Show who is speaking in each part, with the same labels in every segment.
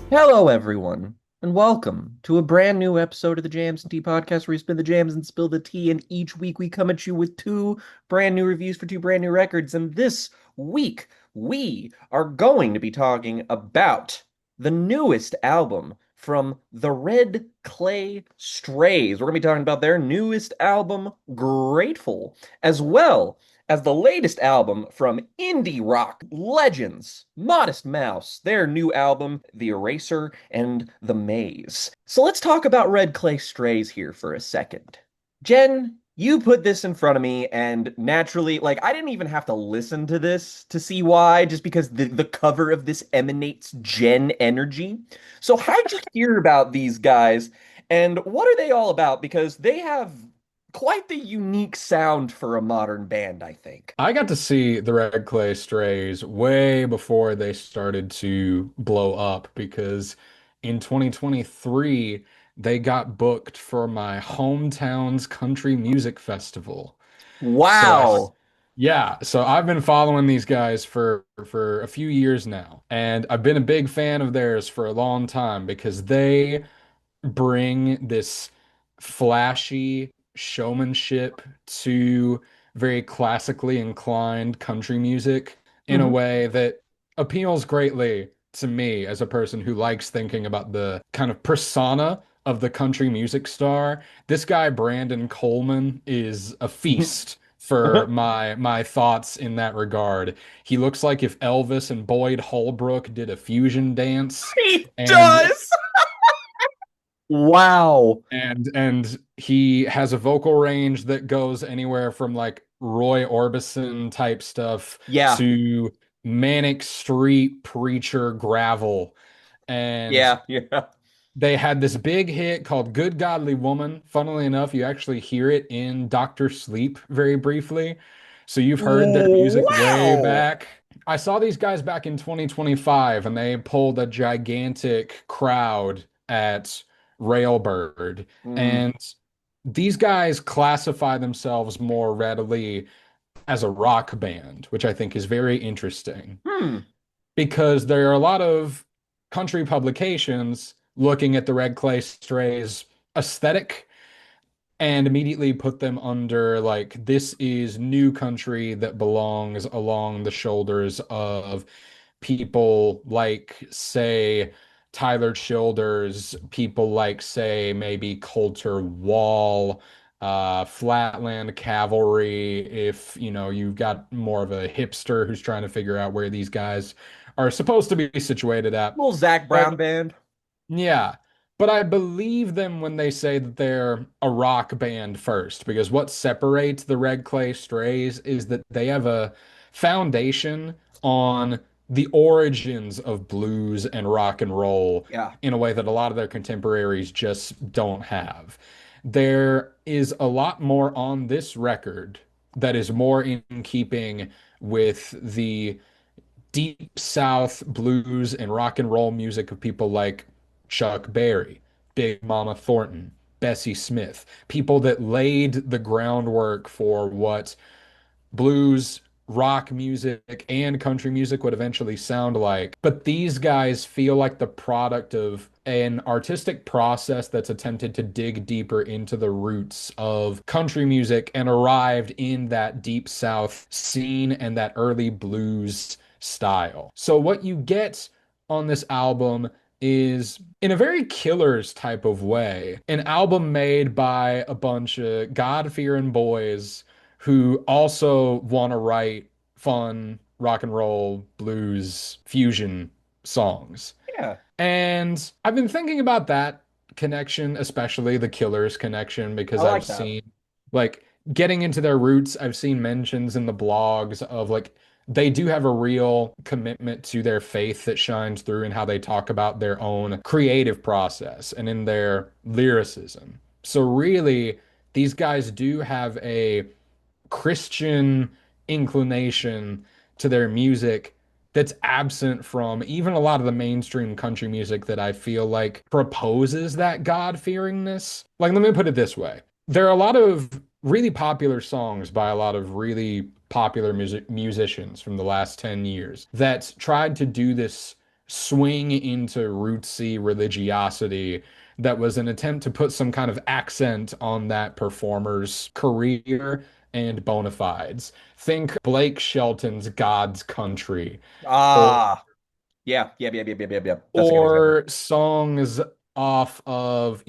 Speaker 1: Hello, everyone, and welcome to a brand new episode of the Jams and Tea podcast where we spin the jams and spill the tea. And each week we come at you with two brand new reviews for two brand new records. And this week we are going to be talking about the newest album from the Red Clay Strays. We're going to be talking about their newest album, Grateful, as well as the latest album from indie rock legends Modest Mouse, their new album, The Eraser and the Maze. So let's talk about Red Clay Strays here for a second. Jen, you put this in front of me, and naturally, like, I didn't even have to listen to this to see why, just because the cover of this emanates Jen energy. So, how'd you hear about these guys, and what are they all about? Because they have quite the unique sound for a modern band, I think.
Speaker 2: I got to see the Red Clay Strays way before they started to blow up because in 2023 they got booked for my hometown's country music festival. So
Speaker 1: Wow.
Speaker 2: yeah, so I've been following these guys for a few years now, and I've been a big fan of theirs for a long time because they bring this flashy showmanship to very classically inclined country music in a
Speaker 1: Hmm.
Speaker 2: way that appeals greatly to me as a person who likes thinking about the kind of persona of the country music star. This guy, Brandon Coleman, is a feast for my thoughts in that regard. He looks like if Elvis and Boyd Holbrook did a fusion dance.
Speaker 1: He
Speaker 2: And
Speaker 1: does. Wow.
Speaker 2: and he has a vocal range that goes anywhere from like Roy Orbison type stuff
Speaker 1: Yeah.
Speaker 2: to Manic Street Preacher gravel. And
Speaker 1: Yeah. Yeah.
Speaker 2: they had this big hit called Good Godly Woman. Funnily enough, you actually hear it in Doctor Sleep very briefly. So you've heard their music way
Speaker 1: Wow.
Speaker 2: back. I saw these guys back in 2025 and they pulled a gigantic crowd at Railbird.
Speaker 1: Mm.
Speaker 2: And these guys classify themselves more readily as a rock band, which I think is very interesting
Speaker 1: Hmm.
Speaker 2: because there are a lot of country publications looking at the Red Clay Strays aesthetic and immediately put them under like this is new country that belongs along the shoulders of people like say Tyler Childers, people like say maybe Coulter Wall, Flatland Cavalry, if you know you've got more of a hipster who's trying to figure out where these guys are supposed to be situated at.
Speaker 1: Little Zach
Speaker 2: But
Speaker 1: Brown band.
Speaker 2: yeah, but I believe them when they say that they're a rock band first, because what separates the Red Clay Strays is that they have a foundation on the origins of blues and rock and roll
Speaker 1: Yeah.
Speaker 2: in a way that a lot of their contemporaries just don't have. There is a lot more on this record that is more in keeping with the deep South blues and rock and roll music of people like Chuck Berry, Big Mama Thornton, Bessie Smith, people that laid the groundwork for what blues, rock music, and country music would eventually sound like. But these guys feel like the product of an artistic process that's attempted to dig deeper into the roots of country music and arrived in that deep South scene and that early blues style. So what you get on this album is in a very Killers type of way, an album made by a bunch of God-fearing boys who also want to write fun rock and roll blues fusion songs.
Speaker 1: Yeah.
Speaker 2: And I've been thinking about that connection, especially the Killers connection,
Speaker 1: I
Speaker 2: because I've
Speaker 1: like that.
Speaker 2: seen like getting into their roots, I've seen mentions in the blogs of like they do have a real commitment to their faith that shines through in how they talk about their own creative process and in their lyricism. So really, these guys do have a Christian inclination to their music that's absent from even a lot of the mainstream country music that I feel like proposes that God-fearingness. Like, let me put it this way. There are a lot of really popular songs by a lot of really popular musicians from the last 10 years that tried to do this swing into rootsy religiosity that was an attempt to put some kind of accent on that performer's career and bona fides. Think Blake Shelton's God's Country, or
Speaker 1: Ah, yeah, yeah, yeah, yeah, yeah, yeah, yeah. That's a good example.
Speaker 2: songs off of,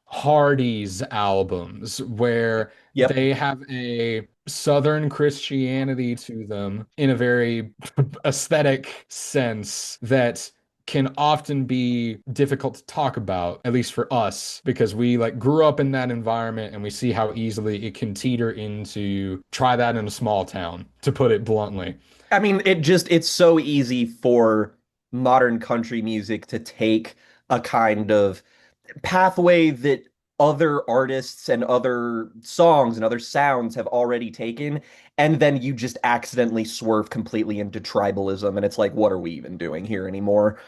Speaker 2: Hardy's albums where
Speaker 1: Yep.
Speaker 2: they have a Southern Christianity to them in a very aesthetic sense that can often be difficult to talk about, at least for us, because we like grew up in that environment and we see how easily it can teeter into try that in a small town, to put it bluntly.
Speaker 1: I mean, it's so easy for modern country music to take a kind of pathway that other artists and other songs and other sounds have already taken, and then you just accidentally swerve completely into tribalism, and it's like, what are we even doing here anymore?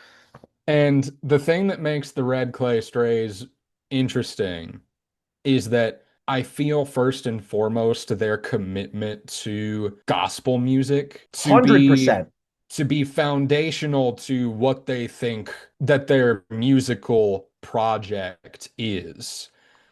Speaker 2: And the thing that makes the Red Clay Strays interesting is that I feel first and foremost their commitment to gospel music
Speaker 1: 100%.
Speaker 2: to be foundational to what they think that their musical project is,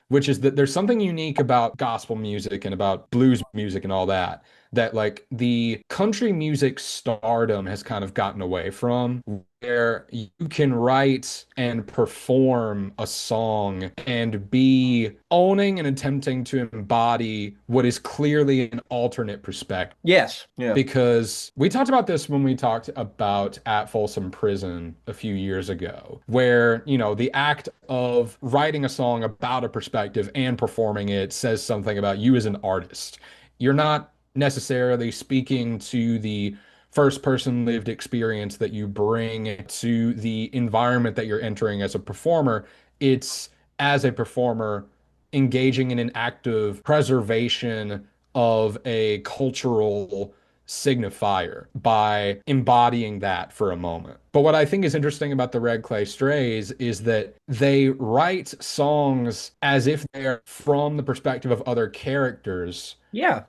Speaker 2: which is that there's something unique about gospel music and about blues music and all that, that like the country music stardom has kind of gotten away from, where you can write and perform a song and be owning and attempting to embody what is clearly an alternate perspective.
Speaker 1: Yes. Yeah.
Speaker 2: Because we talked about this when we talked about At Folsom Prison a few years ago, where, the act of writing a song about a perspective and performing it says something about you as an artist. You're not necessarily speaking to the first person lived experience that you bring to the environment that you're entering as a performer. It's as a performer engaging in an act of preservation of a cultural signifier by embodying that for a moment. But what I think is interesting about the Red Clay Strays is that they write songs as if they're from the perspective of other characters.
Speaker 1: Yeah.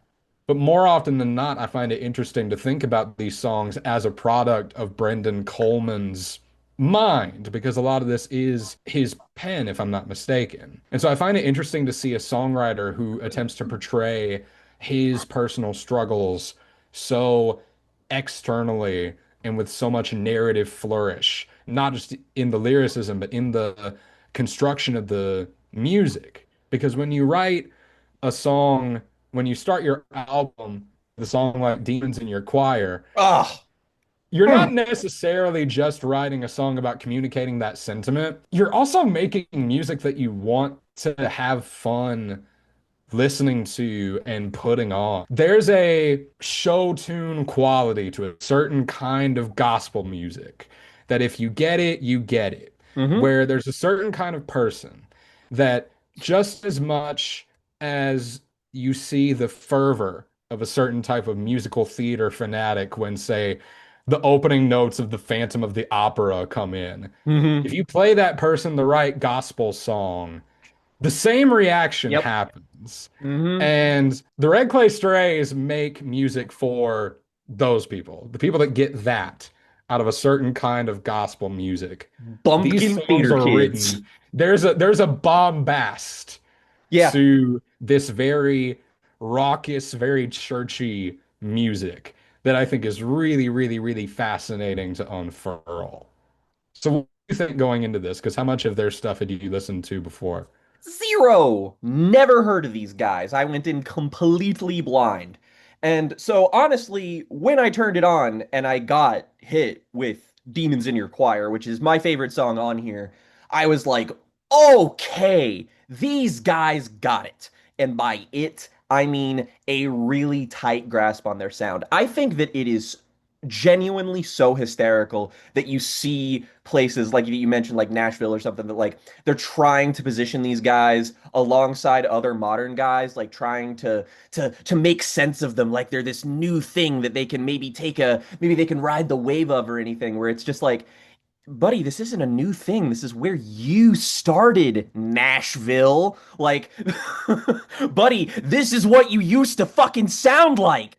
Speaker 2: But more often than not, I find it interesting to think about these songs as a product of Brendan Coleman's mind, because a lot of this is his pen, if I'm not mistaken. And so I find it interesting to see a songwriter who attempts to portray his personal struggles so externally and with so much narrative flourish, not just in the lyricism, but in the construction of the music. Because when you write a song, when you start your album, the song like Demons in Your Choir,
Speaker 1: Oh.
Speaker 2: you're not necessarily just writing a song about communicating that sentiment. You're also making music that you want to have fun listening to and putting on. There's a show tune quality to a certain kind of gospel music that if you get it, you get it.
Speaker 1: Mm-hmm.
Speaker 2: Where there's a certain kind of person that just as much as you see the fervor of a certain type of musical theater fanatic when, say, the opening notes of the Phantom of the Opera come in.
Speaker 1: Mm-hmm.
Speaker 2: If you play that person the right gospel song, the same reaction
Speaker 1: Yep.
Speaker 2: happens.
Speaker 1: Mm-hmm.
Speaker 2: And the Red Clay Strays make music for those people, the people that get that out of a certain kind of gospel music. These
Speaker 1: Bumpkin
Speaker 2: songs
Speaker 1: Theater
Speaker 2: are
Speaker 1: Kids.
Speaker 2: written, there's a bombast
Speaker 1: Yeah.
Speaker 2: to this very raucous, very churchy music that I think is really, really, really fascinating to unfurl. So what do you think going into this? Because how much of their stuff had you listened to before?
Speaker 1: Zero. Never heard of these guys. I went in completely blind. And so honestly, when I turned it on and I got hit with Demons in Your Choir, which is my favorite song on here, I was like, okay, these guys got it. And by it, I mean a really tight grasp on their sound. I think that it is genuinely so hysterical that you see places like you mentioned, like Nashville or something, that like they're trying to position these guys alongside other modern guys, like trying to make sense of them, like they're this new thing that they can maybe they can ride the wave of or anything, where it's just like, buddy, this isn't a new thing. This is where you started, Nashville. Like, buddy, this is what you used to fucking sound like.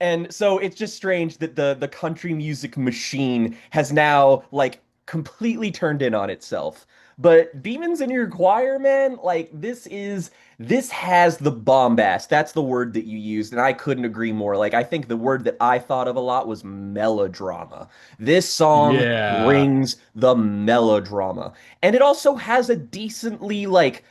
Speaker 1: And so it's just strange that the country music machine has now like completely turned in on itself. But Demons in Your Choir, man, like this has the bombast. That's the word that you used, and I couldn't agree more. Like I think the word that I thought of a lot was melodrama. This song
Speaker 2: Yeah.
Speaker 1: brings the melodrama. And it also has a decently like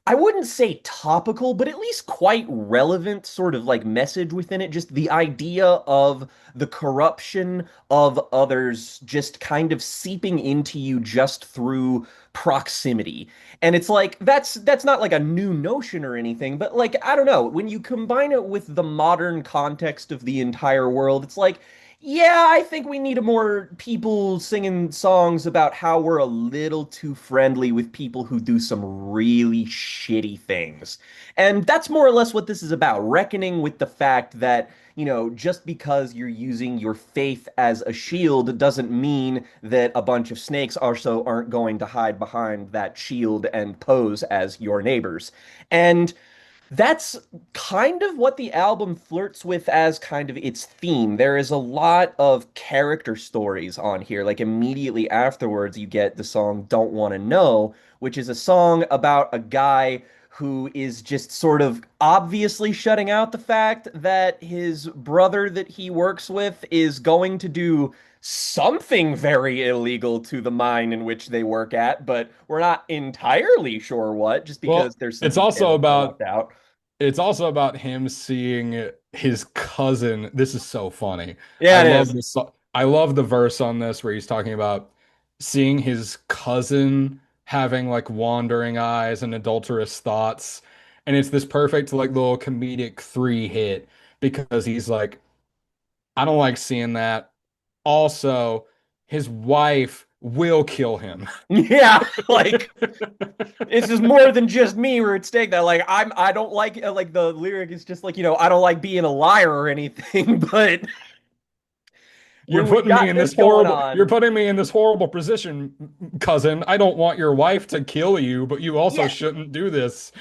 Speaker 1: I wouldn't say topical, but at least quite relevant sort of like message within it. Just the idea of the corruption of others just kind of seeping into you just through proximity. And it's like that's not like a new notion or anything, but like I don't know, when you combine it with the modern context of the entire world, it's like yeah, I think we need more people singing songs about how we're a little too friendly with people who do some really shitty things. And that's more or less what this is about, reckoning with the fact that, just because you're using your faith as a shield doesn't mean that a bunch of snakes also aren't going to hide behind that shield and pose as your neighbors. And that's kind of what the album flirts with as kind of its theme. There is a lot of character stories on here. Like immediately afterwards, you get the song Don't Want to Know, which is a song about a guy who is just sort of obviously shutting out the fact that his brother that he works with is going to do something very illegal to the mine in which they work at, but we're not entirely sure what, just because
Speaker 2: Well,
Speaker 1: there's some
Speaker 2: it's
Speaker 1: details
Speaker 2: also
Speaker 1: that are
Speaker 2: about
Speaker 1: left out.
Speaker 2: it's also about him seeing his cousin. This is so funny.
Speaker 1: Yeah,
Speaker 2: I
Speaker 1: it
Speaker 2: love
Speaker 1: is.
Speaker 2: this. I love the verse on this where he's talking about seeing his cousin having like wandering eyes and adulterous thoughts. And it's this perfect like little comedic three hit because he's like, I don't like seeing that. Also, his wife will kill him.
Speaker 1: Yeah, like this is more than just me where it's take that. Like I don't like the lyric is just like, I don't like being a liar or anything, but when we got this going
Speaker 2: You're
Speaker 1: on,
Speaker 2: putting me in this horrible position, cousin. I don't want your wife to kill you, but you also
Speaker 1: yeah,
Speaker 2: shouldn't do this.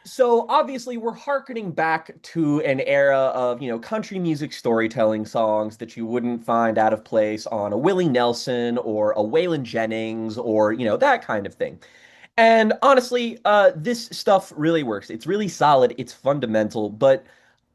Speaker 1: so obviously we're hearkening back to an era of, country music storytelling songs that you wouldn't find out of place on a Willie Nelson or a Waylon Jennings or, that kind of thing. And honestly, this stuff really works. It's really solid, it's fundamental, but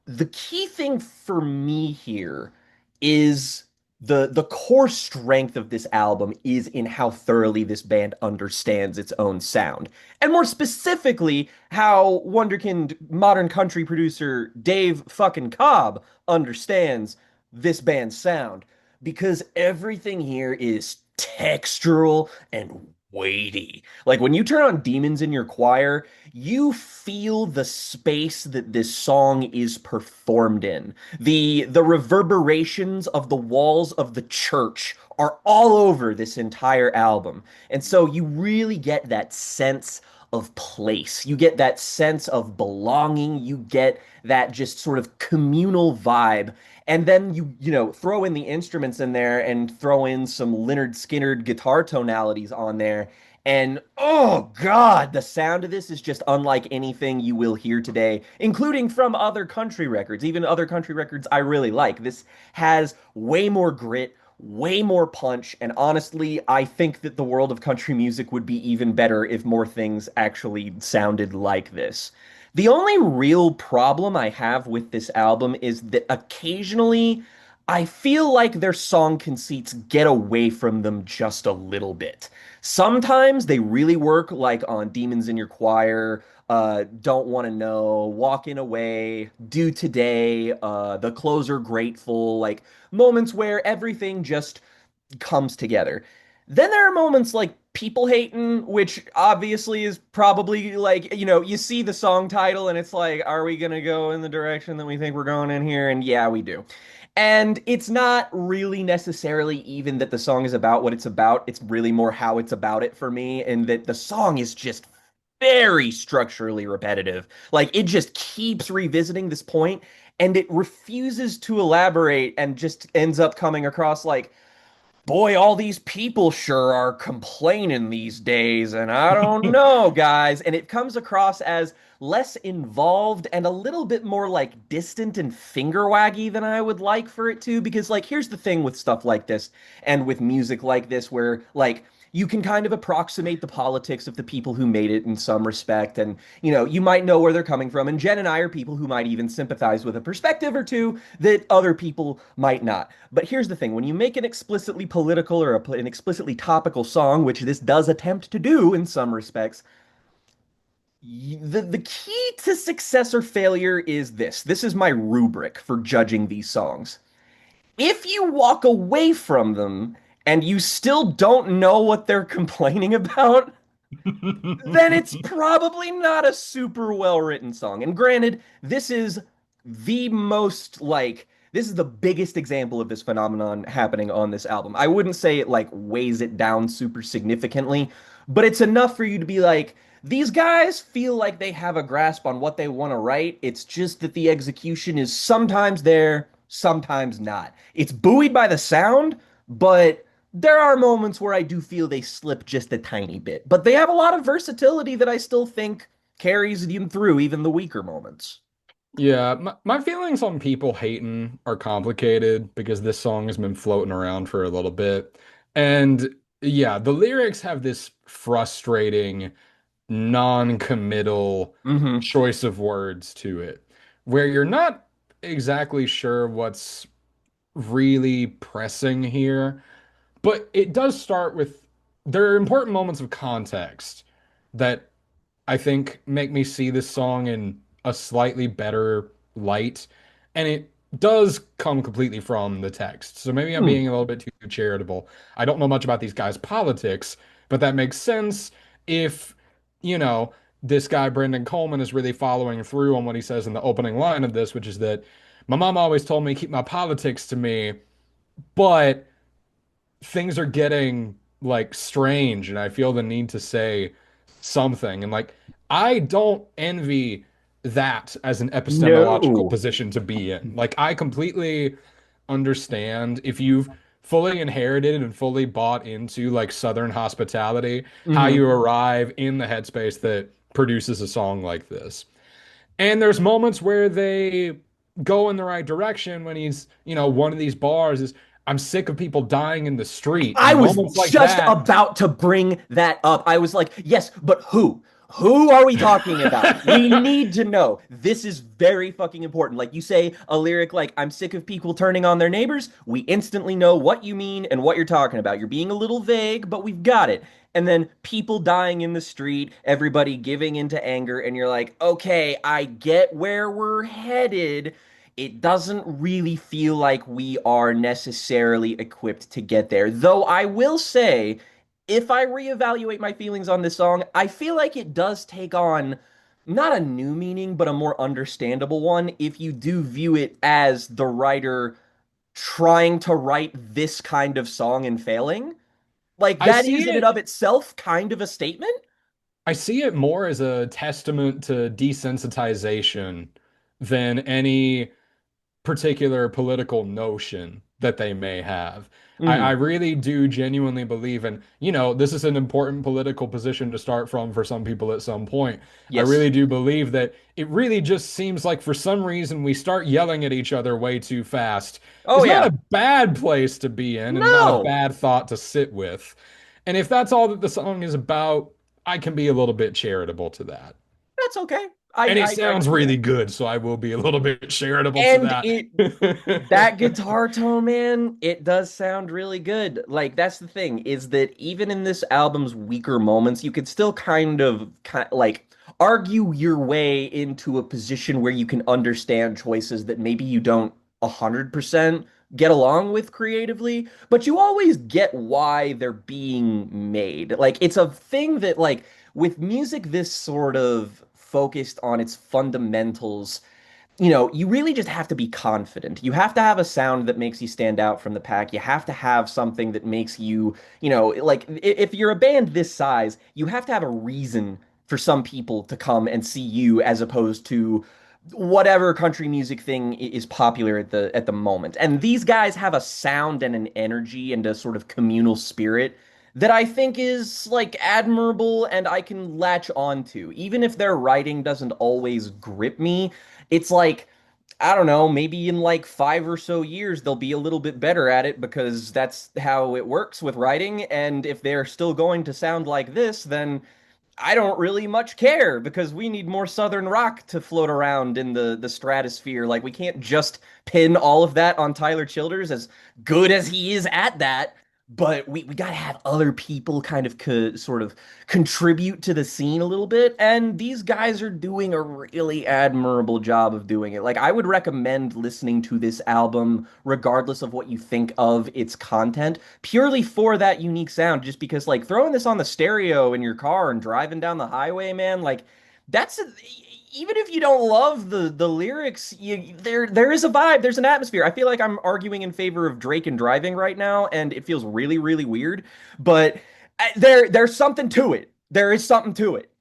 Speaker 1: the key thing for me here is the core strength of this album is in how thoroughly this band understands its own sound. And more specifically, how wonderkind modern country producer Dave fucking Cobb understands this band's sound. Because everything here is textural and weighty. Like when you turn on Demons in Your Choir, you feel the space that this song is performed in. The reverberations of the walls of the church are all over this entire album. And so you really get that sense of place. You get that sense of belonging. You get that just sort of communal vibe. And then you throw in the instruments in there and throw in some Lynyrd Skynyrd guitar tonalities on there. And oh God, the sound of this is just unlike anything you will hear today, including from other country records, even other country records I really like. This has way more grit, way more punch, and honestly, I think that the world of country music would be even better if more things actually sounded like this. The only real problem I have with this album is that occasionally I feel like their song conceits get away from them just a little bit. Sometimes they really work, like on Demons in Your Choir, Don't Want to Know, Walking Away, Do Today, The Closer Grateful, like moments where everything just comes together. Then there are moments like People Hating, which obviously is probably like, you see the song title and it's like, are we gonna go in the direction that we think we're going in here? And yeah, we do. And it's not really necessarily even that the song is about what it's about. It's really more how it's about it for me, and that the song is just very structurally repetitive. Like it just keeps revisiting this point and it refuses to elaborate and just ends up coming across like, boy, all these people sure are complaining these days, and I don't know, guys. And it comes across as less involved and a little bit more like distant and finger waggy than I would like for it to. Because, like, here's the thing with stuff like this and with music like this, where, like, you can kind of approximate the politics of the people who made it in some respect. And, you might know where they're coming from. And Jen and I are people who might even sympathize with a perspective or two that other people might not. But here's the thing, when you make an explicitly political or an explicitly topical song, which this does attempt to do in some respects, the key to success or failure is this. This is my rubric for judging these songs. If you walk away from them and you still don't know what they're complaining about, then it's probably not a super well written song. And granted, this is the most like this is the biggest example of this phenomenon happening on this album. I wouldn't say it like weighs it down super significantly, but it's enough for you to be like, these guys feel like they have a grasp on what they want to write. It's just that the execution is sometimes there, sometimes not. It's buoyed by the sound, but there are moments where I do feel they slip just a tiny bit, but they have a lot of versatility that I still think carries them through even the weaker moments.
Speaker 2: Yeah, my feelings on people hating are complicated because this song has been floating around for a little bit. And yeah, the lyrics have this frustrating, non-committal
Speaker 1: Hmm.
Speaker 2: choice of words to it, where you're not exactly sure what's really pressing here. But it does start with there are important moments of context that I think make me see this song in a slightly better light. And it does come completely from the text. So maybe I'm
Speaker 1: Hmm.
Speaker 2: being a little bit too charitable. I don't know much about these guys' politics, but that makes sense if, you know, this guy, Brendan Coleman, is really following through on what he says in the opening line of this, which is that my mom always told me keep my politics to me, but things are getting like strange and I feel the need to say something. And like, I don't envy that as an epistemological
Speaker 1: No.
Speaker 2: position to be in. Like, I completely understand if you've fully inherited and fully bought into like Southern hospitality, how
Speaker 1: Hmm.
Speaker 2: you arrive in the headspace that produces a song like this. And there's moments where they go in the right direction when he's, one of these bars is, I'm sick of people dying in the street.
Speaker 1: I
Speaker 2: And
Speaker 1: was
Speaker 2: moments like
Speaker 1: just
Speaker 2: that,
Speaker 1: about to bring that up. I was like, yes, but who? Who are we talking about? We need to know. This is very fucking important. Like you say a lyric like, I'm sick of people turning on their neighbors. We instantly know what you mean and what you're talking about. You're being a little vague, but we've got it. And then people dying in the street, everybody giving into anger, and you're like, okay, I get where we're headed. It doesn't really feel like we are necessarily equipped to get there. Though I will say, if I reevaluate my feelings on this song, I feel like it does take on not a new meaning, but a more understandable one if you do view it as the writer trying to write this kind of song and failing. Like,
Speaker 2: I
Speaker 1: that
Speaker 2: see
Speaker 1: is in and
Speaker 2: it
Speaker 1: of itself kind of a statement.
Speaker 2: I see it more as a testament to desensitization than any particular political notion that they may have. I
Speaker 1: Hmm.
Speaker 2: really do genuinely believe, and this is an important political position to start from for some people at some point. I
Speaker 1: Yes.
Speaker 2: really do believe that it really just seems like for some reason we start yelling at each other way too fast.
Speaker 1: Oh,
Speaker 2: It's not a
Speaker 1: yeah.
Speaker 2: bad place to be in and not a
Speaker 1: No,
Speaker 2: bad thought to sit with. And if that's all that the song is about, I can be a little bit charitable to that.
Speaker 1: that's okay.
Speaker 2: And it
Speaker 1: I
Speaker 2: sounds
Speaker 1: can see that.
Speaker 2: really good, so I will be a little bit charitable to
Speaker 1: And
Speaker 2: that.
Speaker 1: that guitar tone, man, it does sound really good. Like that's the thing is that even in this album's weaker moments, you could still like argue your way into a position where you can understand choices that maybe you don't 100% get along with creatively, but you always get why they're being made. Like it's a thing that like with music this sort of focused on its fundamentals, you really just have to be confident. You have to have a sound that makes you stand out from the pack. You have to have something that makes you, like if you're a band this size, you have to have a reason for some people to come and see you as opposed to whatever country music thing is popular at the moment. And these guys have a sound and an energy and a sort of communal spirit that I think is like admirable and I can latch on to. Even if their writing doesn't always grip me, it's like I don't know, maybe in like 5 or so years they'll be a little bit better at it because that's how it works with writing. And if they're still going to sound like this, then I don't really much care because we need more Southern rock to float around in the stratosphere. Like we can't just pin all of that on Tyler Childers, as good as he is at that. But we gotta have other people kind of sort of contribute to the scene a little bit, and these guys are doing a really admirable job of doing it. Like I would recommend listening to this album regardless of what you think of its content, purely for that unique sound, just because like throwing this on the stereo in your car and driving down the highway, man, like that's even if you don't love the lyrics, there is a vibe, there's an atmosphere. I feel like I'm arguing in favor of Drake and driving right now, and it feels really, really weird. But there's something to it. There is something to it.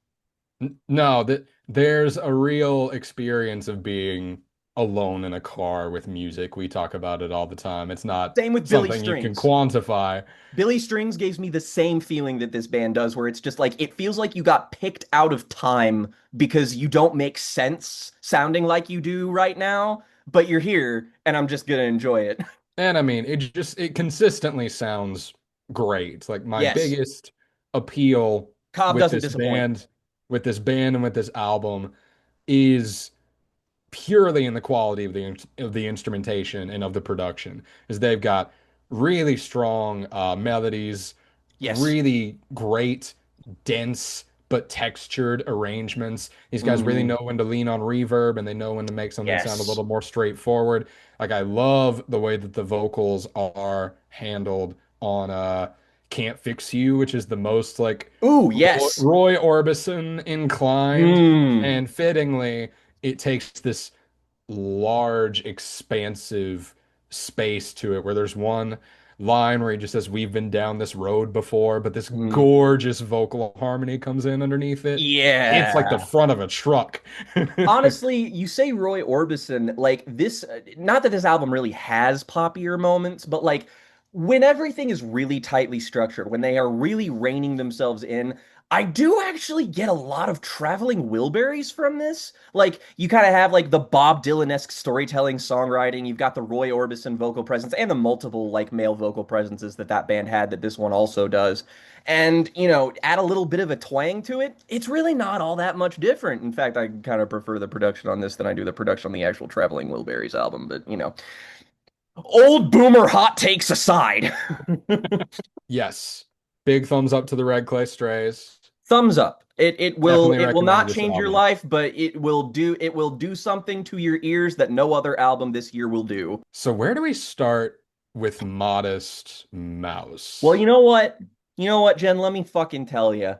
Speaker 2: No, that there's a real experience of being alone in a car with music. We talk about it all the time. It's not
Speaker 1: Same with Billy
Speaker 2: something you can
Speaker 1: Strings.
Speaker 2: quantify.
Speaker 1: Billy Strings gives me the same feeling that this band does, where it's just like it feels like you got picked out of time because you don't make sense sounding like you do right now, but you're here and I'm just gonna enjoy it.
Speaker 2: And I mean, it consistently sounds great. Like my
Speaker 1: Yes,
Speaker 2: biggest appeal
Speaker 1: Cobb
Speaker 2: with
Speaker 1: doesn't
Speaker 2: this
Speaker 1: disappoint.
Speaker 2: band, and with this album is purely in the quality of the instrumentation and of the production, is they've got really strong melodies,
Speaker 1: Yes.
Speaker 2: really great, dense but textured arrangements. These guys really
Speaker 1: Hmm.
Speaker 2: know when to lean on reverb and they know when to make something sound a
Speaker 1: Yes.
Speaker 2: little more straightforward. Like I love the way that the vocals are handled on Can't Fix You, which is the most like
Speaker 1: Ooh, yes.
Speaker 2: Roy Orbison inclined,
Speaker 1: Hmm.
Speaker 2: and fittingly it takes this large, expansive space to it where there's one line where he just says, "We've been down this road before," but this
Speaker 1: Hmm.
Speaker 2: gorgeous vocal harmony comes in underneath it. It's like the
Speaker 1: Yeah.
Speaker 2: front of a truck.
Speaker 1: Honestly, you say Roy Orbison, like this, not that this album really has poppier moments, but like when everything is really tightly structured, when they are really reining themselves in, I do actually get a lot of Traveling Wilburys from this. Like you kind of have like the Bob Dylan-esque storytelling, songwriting, you've got the Roy Orbison vocal presence and the multiple like male vocal presences that that band had that this one also does. And, add a little bit of a twang to it, it's really not all that much different. In fact, I kind of prefer the production on this than I do the production on the actual Traveling Wilburys album. But, old boomer hot takes aside,
Speaker 2: Yes. Big thumbs up to the Red Clay Strays.
Speaker 1: thumbs up. It will
Speaker 2: Definitely
Speaker 1: it will
Speaker 2: recommend
Speaker 1: not
Speaker 2: this
Speaker 1: change your
Speaker 2: album.
Speaker 1: life, but it will do something to your ears that no other album this year will do.
Speaker 2: So where do we start with Modest
Speaker 1: Well,
Speaker 2: Mouse?
Speaker 1: you know what? You know what, Jen? Let me fucking tell you.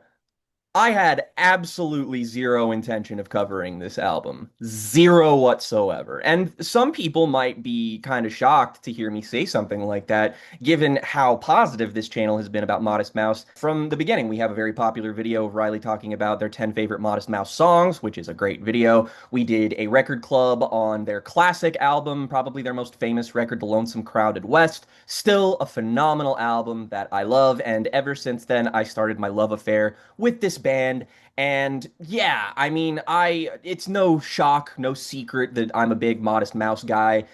Speaker 1: I had absolutely zero intention of covering this album. Zero whatsoever. And some people might be kind of shocked to hear me say something like that, given how positive this channel has been about Modest Mouse. From the beginning, we have a very popular video of Riley talking about their 10 favorite Modest Mouse songs, which is a great video. We did a record club on their classic album, probably their most famous record, The Lonesome Crowded West. Still a phenomenal album that I love, and ever since then, I started my love affair with this band. And yeah, I mean, it's no shock, no secret that I'm a big Modest Mouse guy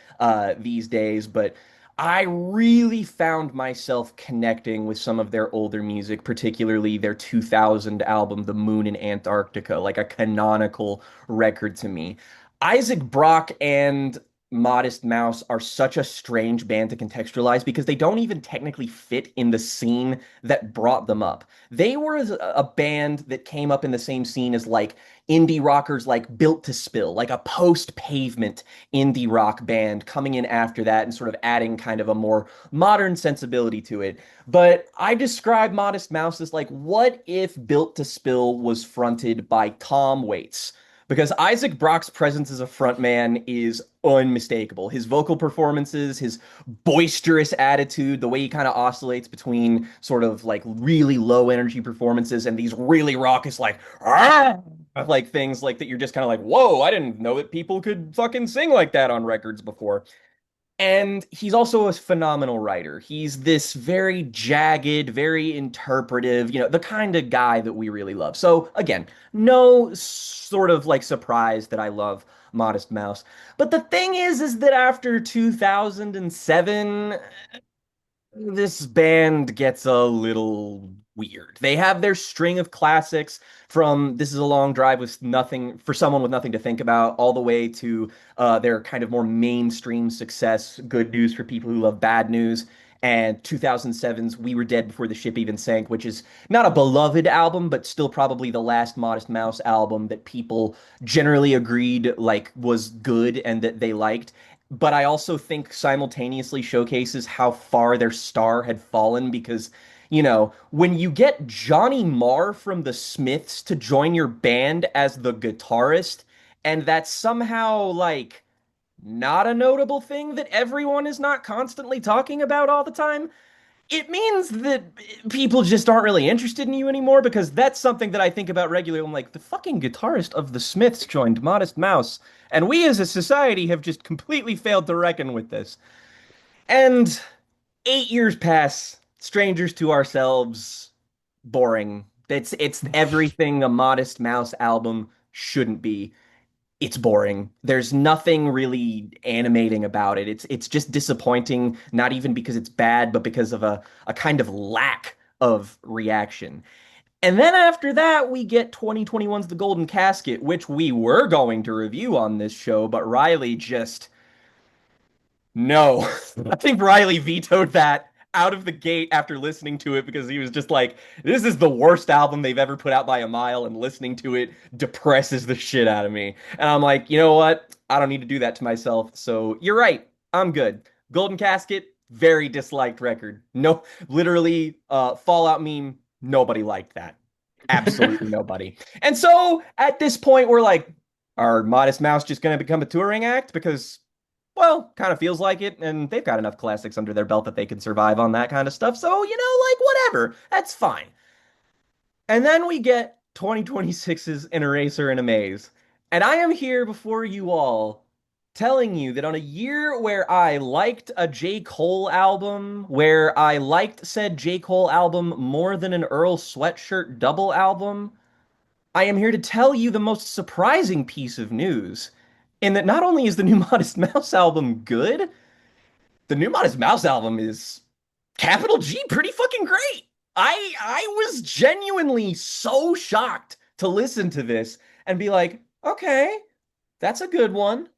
Speaker 1: these days, but I really found myself connecting with some of their older music, particularly their 2000 album, The Moon in Antarctica, like a canonical record to me. Isaac Brock and Modest Mouse are such a strange band to contextualize because they don't even technically fit in the scene that brought them up. They were a band that came up in the same scene as like indie rockers like Built to Spill, like a post-Pavement indie rock band coming in after that and sort of adding kind of a more modern sensibility to it. But I describe Modest Mouse as like, what if Built to Spill was fronted by Tom Waits? Because Isaac Brock's presence as a frontman is unmistakable. His vocal performances, his boisterous attitude, the way he kind of oscillates between sort of like really low energy performances and these really raucous like "Ah!" like things like that you're just kind of like, "Whoa, I didn't know that people could fucking sing like that on records before." And he's also a phenomenal writer. He's this very jagged, very interpretive, the kind of guy that we really love. So, again, no sort of like surprise that I love Modest Mouse. But the thing is that after 2007, this band gets a little weird. They have their string of classics from This Is a Long Drive with Nothing for Someone with Nothing to Think About, all the way to their kind of more mainstream success, Good News for People Who Love Bad News, and 2007's We Were Dead Before the Ship Even Sank, which is not a beloved album, but still probably the last Modest Mouse album that people generally agreed like was good and that they liked. But I also think simultaneously showcases how far their star had fallen because, when you get Johnny Marr from the Smiths to join your band as the guitarist, and that's somehow like not a notable thing that everyone is not constantly talking about all the time, it means that people just aren't really interested in you anymore because that's something that I think about regularly. I'm like, the fucking guitarist of the Smiths joined Modest Mouse, and we as a society have just completely failed to reckon with this. And 8 years pass, strangers to ourselves, boring. It's everything a Modest Mouse album shouldn't be. It's boring. There's nothing really animating about it. It's just disappointing, not even because it's bad, but because of a kind of lack of reaction. And then after that, we get 2021's The Golden Casket, which we were going to review on this show, but Riley just no. I think Riley vetoed that out of the gate after listening to it because he was just like, this is the worst album they've ever put out by a mile, and listening to it depresses the shit out of me. And I'm like, you know what? I don't need to do that to myself. So you're right. I'm good. Golden Casket, very disliked record. No, literally, Fallout meme, nobody liked that. Absolutely nobody. And so at this point, we're like, are Modest Mouse just going to become a touring act? Because well, kind of feels like it, and they've got enough classics under their belt that they can survive on that kind of stuff. So, like whatever. That's fine. And then we get 2026's An Eraser and a Maze. And I am here before you all telling you that on a year where I liked a J. Cole album, where I liked said J. Cole album more than an Earl Sweatshirt double album, I am here to tell you the most surprising piece of news. In that not only is the new Modest Mouse album good, the new Modest Mouse album is capital G pretty fucking great. I was genuinely so shocked to listen to this and be like, okay, that's a good one.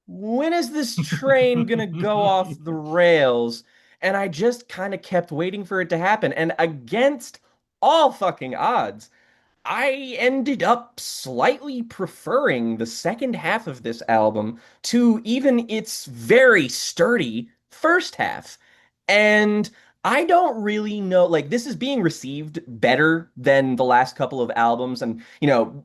Speaker 1: When is this train gonna go off the rails? And I just kind of kept waiting for it to happen. And against all fucking odds, I ended up slightly preferring the second half of this album to even its very sturdy first half. And I don't really know, like, this is being received better than the last couple of albums. And,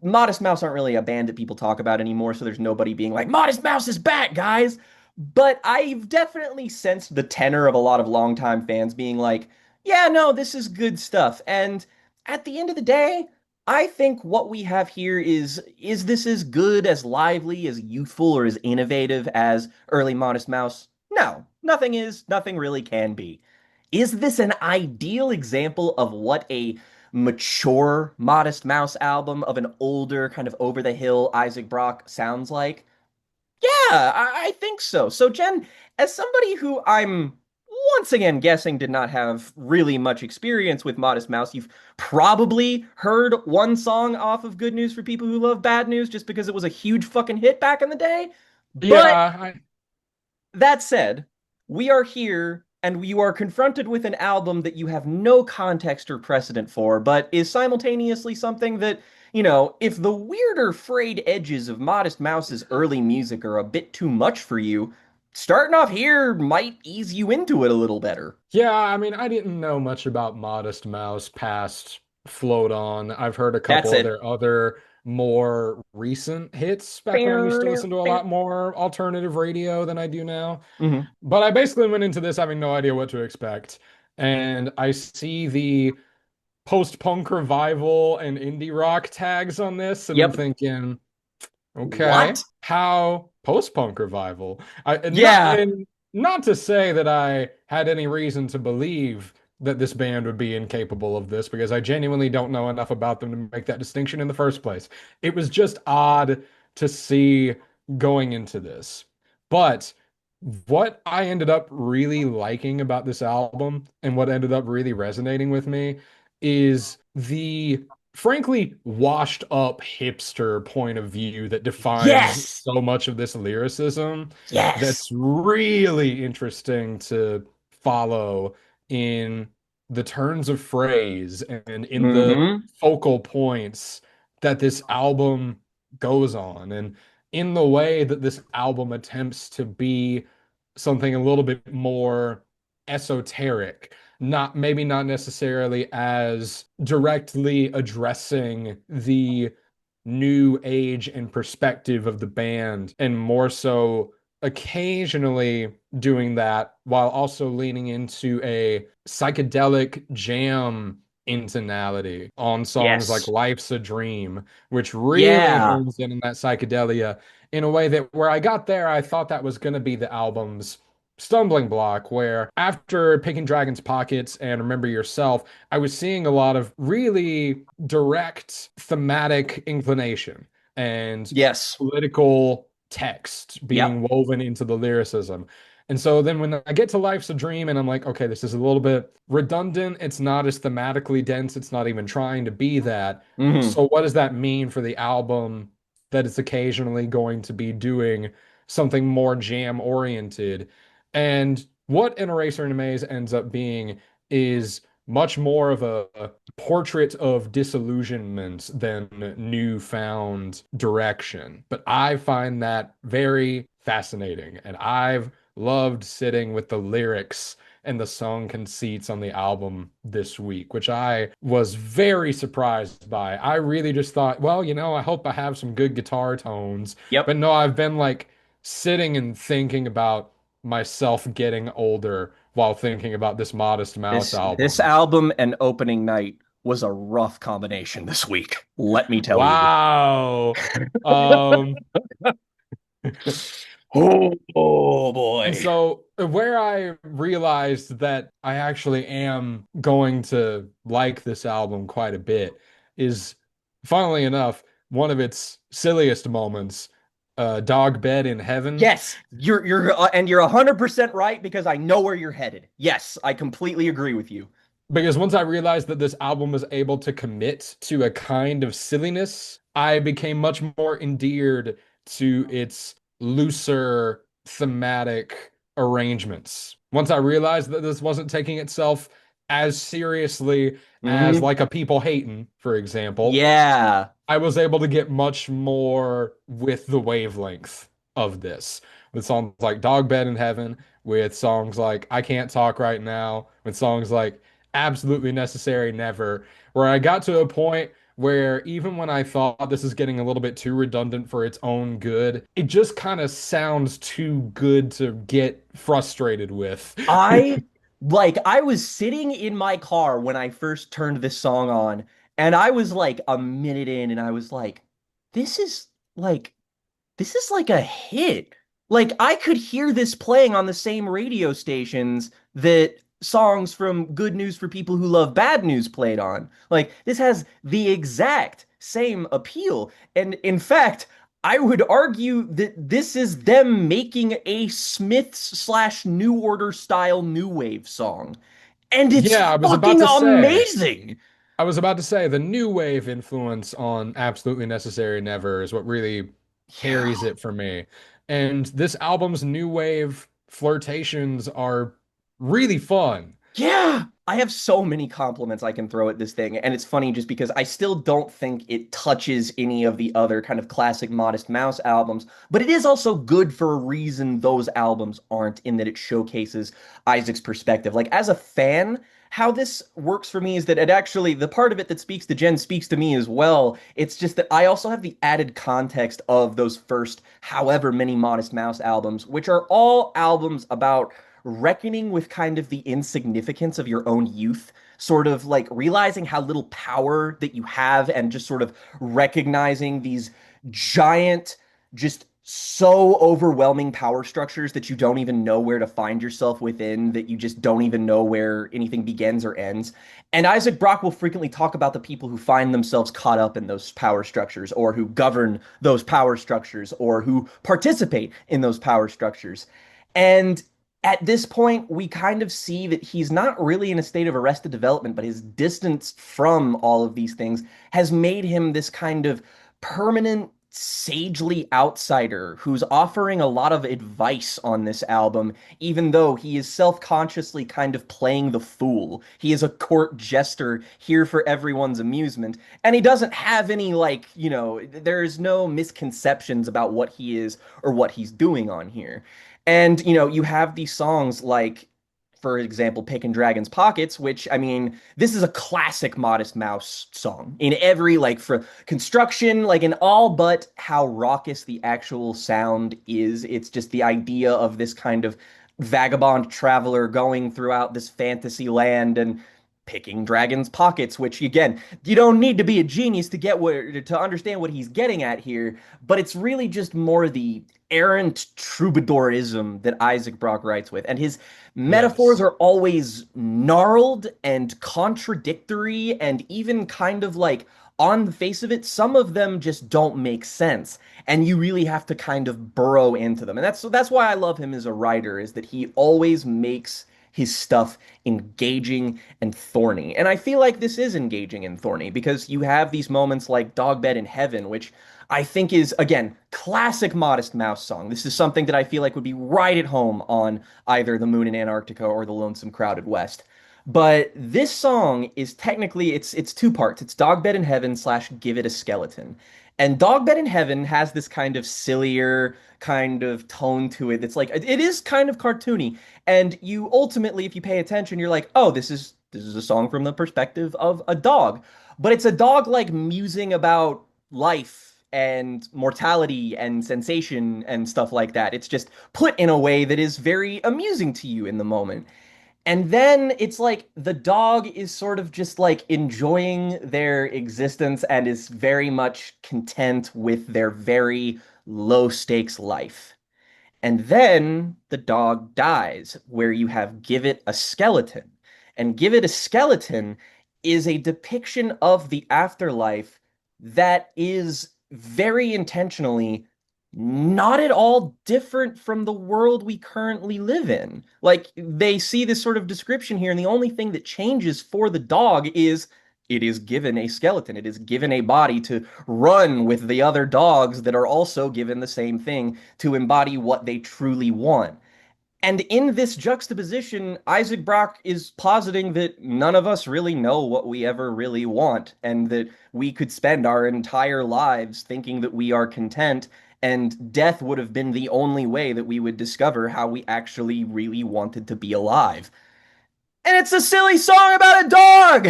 Speaker 1: Modest Mouse aren't really a band that people talk about anymore. So there's nobody being like, Modest Mouse is back, guys. But I've definitely sensed the tenor of a lot of longtime fans being like, yeah, no, this is good stuff. And at the end of the day, I think what we have here is this as good, as lively, as youthful, or as innovative as early Modest Mouse? No, nothing is, nothing really can be. Is this an ideal example of what a mature Modest Mouse album of an older, kind of over the hill Isaac Brock sounds like? Yeah, I think so. So, Jen, as somebody who I'm once again guessing did not have really much experience with Modest Mouse, you've probably heard one song off of Good News for People Who Love Bad News just because it was a huge fucking hit back in the day. But
Speaker 2: Yeah,
Speaker 1: that said, we are here and you are confronted with an album that you have no context or precedent for, but is simultaneously something that, if the weirder frayed edges of Modest Mouse's early music are a bit too much for you, starting off here might ease you into it a little better.
Speaker 2: yeah, I mean, I didn't know much about Modest Mouse past Float On. I've heard a
Speaker 1: That's
Speaker 2: couple of
Speaker 1: it.
Speaker 2: their other more recent hits back when I used to listen to a lot more alternative radio than I do now.
Speaker 1: Mhm.
Speaker 2: But I basically went into this having no idea what to expect. And I see the post-punk revival and indie rock tags on this, and I'm
Speaker 1: Yep.
Speaker 2: thinking, okay,
Speaker 1: What?
Speaker 2: how post-punk revival? I not
Speaker 1: Yeah.
Speaker 2: in not to say that I had any reason to believe that this band would be incapable of this, because I genuinely don't know enough about them to make that distinction in the first place. It was just odd to see going into this. But what I ended up really liking about this album and what ended up really resonating with me is the frankly washed up hipster point of view that defines
Speaker 1: Yes.
Speaker 2: so much of this lyricism.
Speaker 1: Yes.
Speaker 2: That's really interesting to follow in the turns of phrase and in the
Speaker 1: Hmm.
Speaker 2: focal points that this album goes on, and in the way that this album attempts to be something a little bit more esoteric, not maybe not necessarily as directly addressing the new age and perspective of the band, and more so occasionally doing that while also leaning into a psychedelic jam intonality on songs like
Speaker 1: Yes.
Speaker 2: Life's a Dream, which really
Speaker 1: Yeah.
Speaker 2: hones in on that psychedelia in a way that where I got there, I thought that was going to be the album's stumbling block, where after picking Dragon's Pockets and Remember Yourself, I was seeing a lot of really direct thematic inclination and
Speaker 1: Yes.
Speaker 2: political text
Speaker 1: Yep.
Speaker 2: being woven into the lyricism. And so then when I get to Life's a Dream and I'm like, okay, this is a little bit redundant. It's not as thematically dense. It's not even trying to be that.
Speaker 1: Hmm.
Speaker 2: So what does that mean for the album that it's occasionally going to be doing something more jam oriented? And what An Eraser in a Maze ends up being is much more of a portrait of disillusionment than newfound direction. But I find that very fascinating, and I've loved sitting with the lyrics and the song conceits on the album this week, which I was very surprised by. I really just thought, well, I hope I have some good guitar tones. But
Speaker 1: Yep.
Speaker 2: no, I've been like sitting and thinking about myself getting older while thinking about this Modest Mouse
Speaker 1: This
Speaker 2: album.
Speaker 1: album and opening night was a rough combination this week. Let me tell you.
Speaker 2: Wow. Um,
Speaker 1: Oh
Speaker 2: and
Speaker 1: boy.
Speaker 2: so where I realized that I actually am going to like this album quite a bit is, funnily enough, one of its silliest moments, Dog Bed in Heaven.
Speaker 1: Yes, you're 100% right because I know where you're headed. Yes, I completely agree with you.
Speaker 2: Because once I realized that this album was able to commit to a kind of silliness, I became much more endeared to its looser thematic arrangements. Once I realized that this wasn't taking itself as seriously as
Speaker 1: Hmm.
Speaker 2: like a People Hating, for example,
Speaker 1: Yeah.
Speaker 2: I was able to get much more with the wavelength of this. With songs like Dog Bed in Heaven, with songs like I Can't Talk Right Now, with songs like Absolutely Necessary Never, where I got to a point where even when I thought this is getting a little bit too redundant for its own good, it just kind of sounds too good to get frustrated with.
Speaker 1: I I was sitting in my car when I first turned this song on, and I was like a minute in, and I was like, this is like this is like a hit. Like I could hear this playing on the same radio stations that songs from Good News for People Who Love Bad News played on. Like this has the exact same appeal. And in fact, I would argue that this is them making a Smiths slash New Order style new wave song. And it's
Speaker 2: Yeah, I was about
Speaker 1: fucking
Speaker 2: to say.
Speaker 1: amazing.
Speaker 2: I was about to say the new wave influence on Absolutely Necessary Never is what really carries
Speaker 1: Yeah.
Speaker 2: it for me. And this album's new wave flirtations are really fun.
Speaker 1: Yeah, I have so many compliments I can throw at this thing, and it's funny just because I still don't think it touches any of the other kind of classic Modest Mouse albums, but it is also good for a reason those albums aren't, in that it showcases Isaac's perspective. Like as a fan, how this works for me is that it actually, the part of it that speaks to Jen speaks to me as well. It's just that I also have the added context of those first however many Modest Mouse albums, which are all albums about reckoning with kind of the insignificance of your own youth, sort of like realizing how little power that you have, and just sort of recognizing these giant, just so overwhelming power structures that you don't even know where to find yourself within, that you just don't even know where anything begins or ends. And Isaac Brock will frequently talk about the people who find themselves caught up in those power structures, or who govern those power structures, or who participate in those power structures. And at this point, we kind of see that he's not really in a state of arrested development, but his distance from all of these things has made him this kind of permanent, sagely outsider who's offering a lot of advice on this album, even though he is self-consciously kind of playing the fool. He is a court jester here for everyone's amusement, and he doesn't have any, like, there's no misconceptions about what he is or what he's doing on here. And, you have these songs like, for example, Pickin' Dragon's Pockets, which, I mean, this is a classic Modest Mouse song in every, like, for construction, like, in all but how raucous the actual sound is. It's just the idea of this kind of vagabond traveler going throughout this fantasy land and picking dragons' pockets, which, again, you don't need to be a genius to get to understand what he's getting at here, but it's really just more the errant troubadourism that Isaac Brock writes with. And his metaphors
Speaker 2: Yes.
Speaker 1: are always gnarled and contradictory, and even kind of like, on the face of it, some of them just don't make sense. And you really have to kind of burrow into them. And that's why I love him as a writer, is that he always makes his stuff engaging and thorny. And I feel like this is engaging and thorny because you have these moments like Dog Bed in Heaven, which I think is, again, classic Modest Mouse song. This is something that I feel like would be right at home on either The Moon in Antarctica or The Lonesome Crowded West. But this song is technically, it's two parts. It's Dog Bed in Heaven slash Give It a Skeleton. And Dog Bed in Heaven has this kind of sillier kind of tone to it. It's like, it is kind of cartoony. And you ultimately, if you pay attention, you're like, oh, this is a song from the perspective of a dog. But it's a dog like musing about life and mortality and sensation and stuff like that. It's just put in a way that is very amusing to you in the moment. And then it's like the dog is sort of just like enjoying their existence and is very much content with their very low stakes life. And then the dog dies, where you have Give It a Skeleton. And Give It a Skeleton is a depiction of the afterlife that is very intentionally not at all different from the world we currently live in. Like, they see this sort of description here, and the only thing that changes for the dog is it is given a skeleton. It is given a body to run with the other dogs that are also given the same thing to embody what they truly want. And in this juxtaposition, Isaac Brock is positing that none of us really know what we ever really want, and that we could spend our entire lives thinking that we are content, and death would have been the only way that we would discover how we actually really wanted to be alive. And it's a silly song about a dog!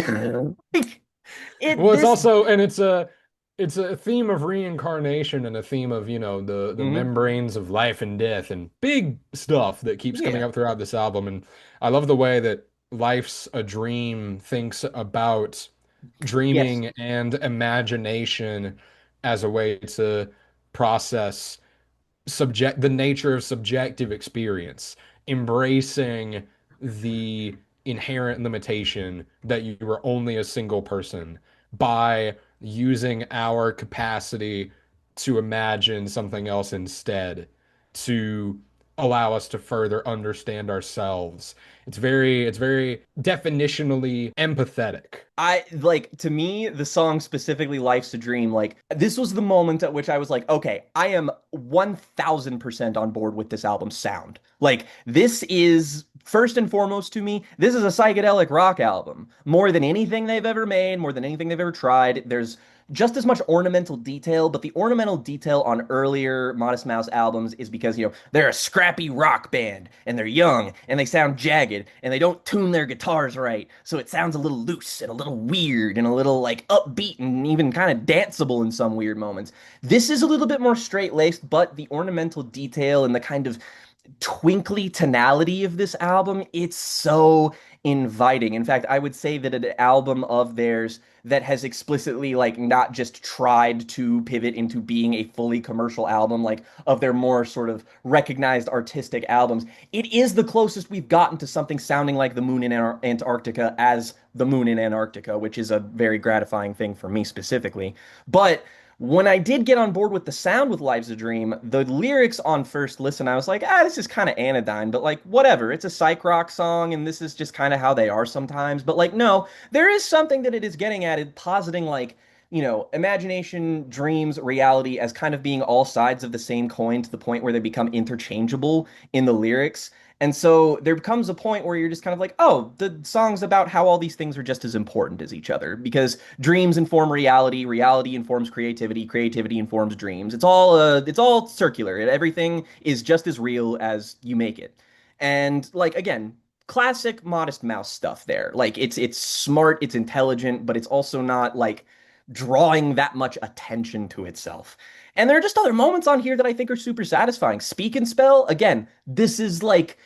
Speaker 1: Like,
Speaker 2: Well, it's
Speaker 1: this.
Speaker 2: also, and it's a theme of reincarnation and a theme of, the
Speaker 1: Mhm.
Speaker 2: membranes of life and death and big stuff that keeps coming
Speaker 1: Yeah.
Speaker 2: up throughout this album. And I love the way that Life's a Dream thinks about
Speaker 1: Yes.
Speaker 2: dreaming and imagination as a way to process the nature of subjective experience, embracing the inherent limitation that you are only a single person by using our capacity to imagine something else instead to allow us to further understand ourselves. It's very definitionally empathetic.
Speaker 1: I like, to me, the song specifically Life's a Dream, like, this was the moment at which I was like, okay, I am 1000% on board with this album's sound. Like, this is first and foremost, to me, this is a psychedelic rock album. More than anything they've ever made, more than anything they've ever tried. There's just as much ornamental detail, but the ornamental detail on earlier Modest Mouse albums is because, they're a scrappy rock band and they're young and they sound jagged and they don't tune their guitars right. So it sounds a little loose and a little weird and a little like upbeat and even kind of danceable in some weird moments. This is a little bit more straight-laced, but the ornamental detail and the kind of twinkly tonality of this album, it's so inviting. In fact, I would say that an album of theirs that has explicitly like not just tried to pivot into being a fully commercial album, like of their more sort of recognized artistic albums, it is the closest we've gotten to something sounding like the Moon in Antarctica as the Moon in Antarctica, which is a very gratifying thing for me specifically. But when I did get on board with the sound with Life's a Dream, the lyrics on first listen, I was like, this is kind of anodyne, but like, whatever. It's a psych rock song, and this is just kind of how they are sometimes. But like, no, there is something that it is getting at, it positing like, imagination, dreams, reality as kind of being all sides of the same coin to the point where they become interchangeable in the lyrics. And so there comes a point where you're just kind of like, oh, the song's about how all these things are just as important as each other because dreams inform reality, reality informs creativity, creativity informs dreams. It's all circular. Everything is just as real as you make it. And like again, classic Modest Mouse stuff there. Like it's smart, it's intelligent, but it's also not like drawing that much attention to itself. And there are just other moments on here that I think are super satisfying. Speak and Spell, again, this is like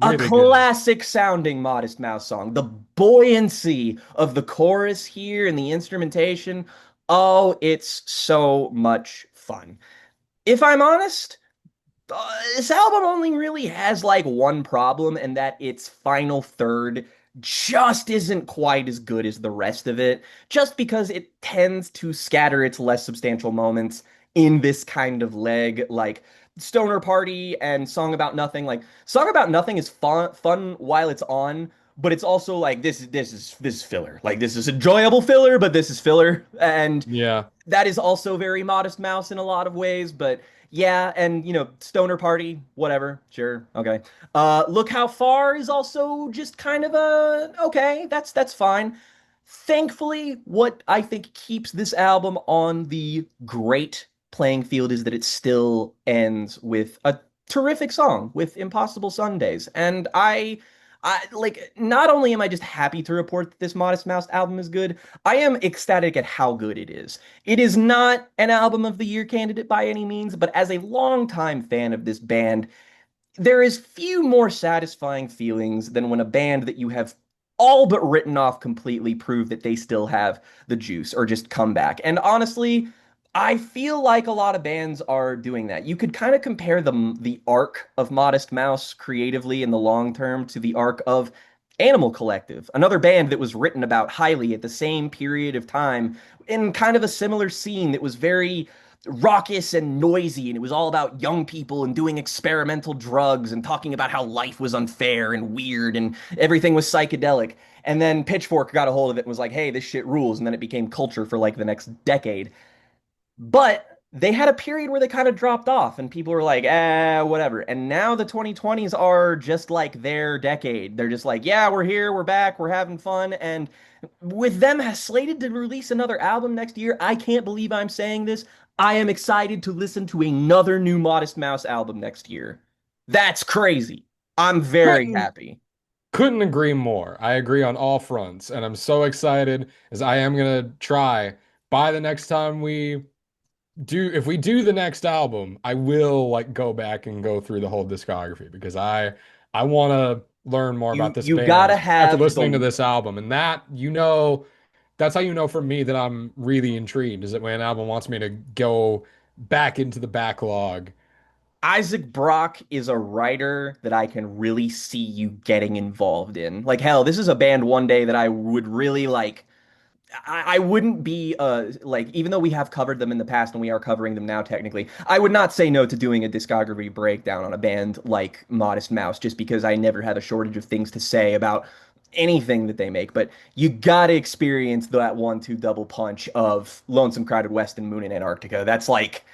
Speaker 1: a
Speaker 2: Really good.
Speaker 1: classic sounding Modest Mouse song. The buoyancy of the chorus here and the instrumentation. Oh, it's so much fun. If I'm honest, this album only really has like one problem, and that its final third just isn't quite as good as the rest of it, just because it tends to scatter its less substantial moments in this kind of leg, like Stoner Party and Song About Nothing. Like Song About Nothing is fun while it's on, but it's also like this is filler. Like this is enjoyable filler, but this is filler, and
Speaker 2: Yeah.
Speaker 1: that is also very Modest Mouse in a lot of ways, but yeah, and Stoner Party, whatever, sure, okay. Look How Far is also just kind of a okay, that's fine. Thankfully, what I think keeps this album on the great playing field is that it still ends with a terrific song with Impossible Sundays. And I like not only am I just happy to report that this Modest Mouse album is good, I am ecstatic at how good it is. It is not an album of the year candidate by any means, but as a longtime fan of this band, there is few more satisfying feelings than when a band that you have all but written off completely prove that they still have the juice or just come back. And honestly, I feel like a lot of bands are doing that. You could kind of compare the arc of Modest Mouse creatively in the long term to the arc of Animal Collective, another band that was written about highly at the same period of time in kind of a similar scene that was very raucous and noisy, and it was all about young people and doing experimental drugs and talking about how life was unfair and weird and everything was psychedelic. And then Pitchfork got a hold of it and was like, hey, this shit rules. And then it became culture for like the next decade. But they had a period where they kind of dropped off and people were like, whatever. And now the 2020s are just like their decade. They're just like, yeah, we're here, we're back, we're having fun. And with them slated to release another album next year, I can't believe I'm saying this. I am excited to listen to another new Modest Mouse album next year. That's crazy. I'm very
Speaker 2: Couldn't
Speaker 1: happy.
Speaker 2: couldn't agree more. I agree on all fronts, and I'm so excited as I am gonna try by the next time we do if we do the next album, I will like go back and go through the whole discography because I want to learn more about this
Speaker 1: You gotta
Speaker 2: band after
Speaker 1: have
Speaker 2: listening to
Speaker 1: the
Speaker 2: this album. And that, that's how you know for me that I'm really intrigued is that when an album wants me to go back into the backlog.
Speaker 1: Isaac Brock is a writer that I can really see you getting involved in. Like, hell, this is a band one day that I would really like. I wouldn't be like, even though we have covered them in the past and we are covering them now technically, I would not say no to doing a discography breakdown on a band like Modest Mouse just because I never have a shortage of things to say about anything that they make. But you gotta experience that 1-2 double punch of Lonesome Crowded West and Moon in Antarctica. That's like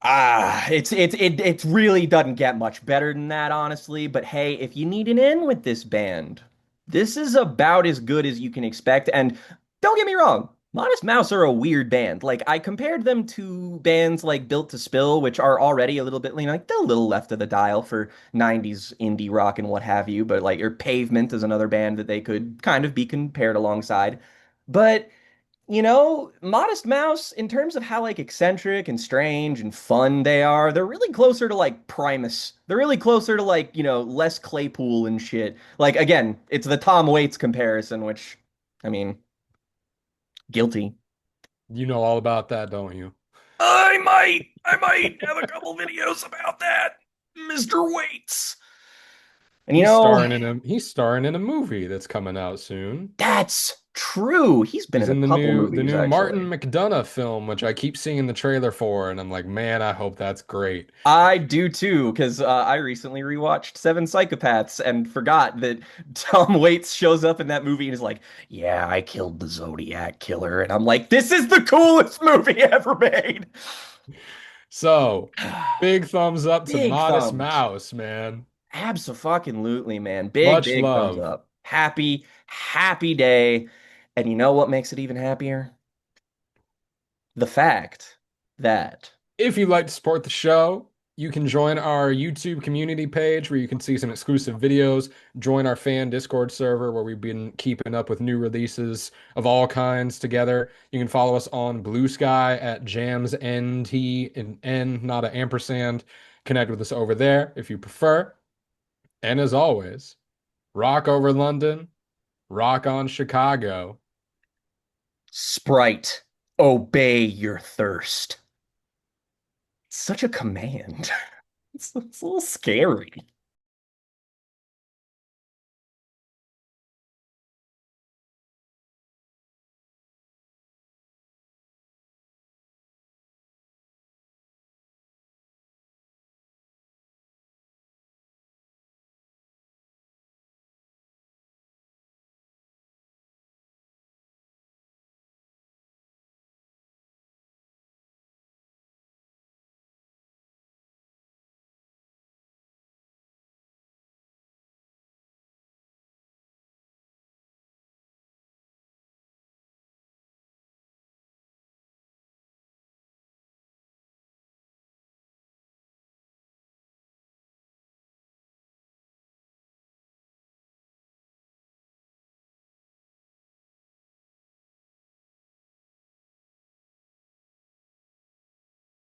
Speaker 1: it really doesn't get much better than that, honestly. But hey, if you need an in with this band, this is about as good as you can expect. And don't get me wrong, Modest Mouse are a weird band. Like I compared them to bands like Built to Spill, which are already a little bit, like they're a little left of the dial for 90s indie rock and what have you. But like, or Pavement is another band that they could kind of be compared alongside. But Modest Mouse, in terms of how like eccentric and strange and fun they are, they're really closer to like Primus. They're really closer to like, Les Claypool and shit. Like again, it's the Tom Waits comparison, which I mean, guilty.
Speaker 2: You know all about that, don't you?
Speaker 1: I might have a couple videos about that, Mr. Waits. And
Speaker 2: He's starring in a movie that's coming out soon.
Speaker 1: that's true. He's been
Speaker 2: He's
Speaker 1: in a
Speaker 2: in
Speaker 1: couple
Speaker 2: the
Speaker 1: movies
Speaker 2: new Martin
Speaker 1: actually.
Speaker 2: McDonagh film, which I keep seeing the trailer for, and I'm like, man, I hope that's great.
Speaker 1: I do too, because I recently rewatched Seven Psychopaths and forgot that Tom Waits shows up in that movie and is like, "Yeah, I killed the Zodiac killer," and I'm like, "This is the coolest movie ever made."
Speaker 2: So, big thumbs up to
Speaker 1: Big
Speaker 2: Modest
Speaker 1: thumbs.
Speaker 2: Mouse, man.
Speaker 1: Absolutely, man. Big,
Speaker 2: Much
Speaker 1: big thumbs
Speaker 2: love.
Speaker 1: up. Happy, happy day. And you know what makes it even happier? The fact that
Speaker 2: If you'd like to support the show, you can join our YouTube community page where you can see some exclusive videos, join our fan Discord server where we've been keeping up with new releases of all kinds together. You can follow us on Blue Sky at JamsNT and N, not an ampersand. Connect with us over there if you prefer. And as always, rock over London, rock on Chicago.
Speaker 1: Sprite, obey your thirst. Such a command. It's a little scary.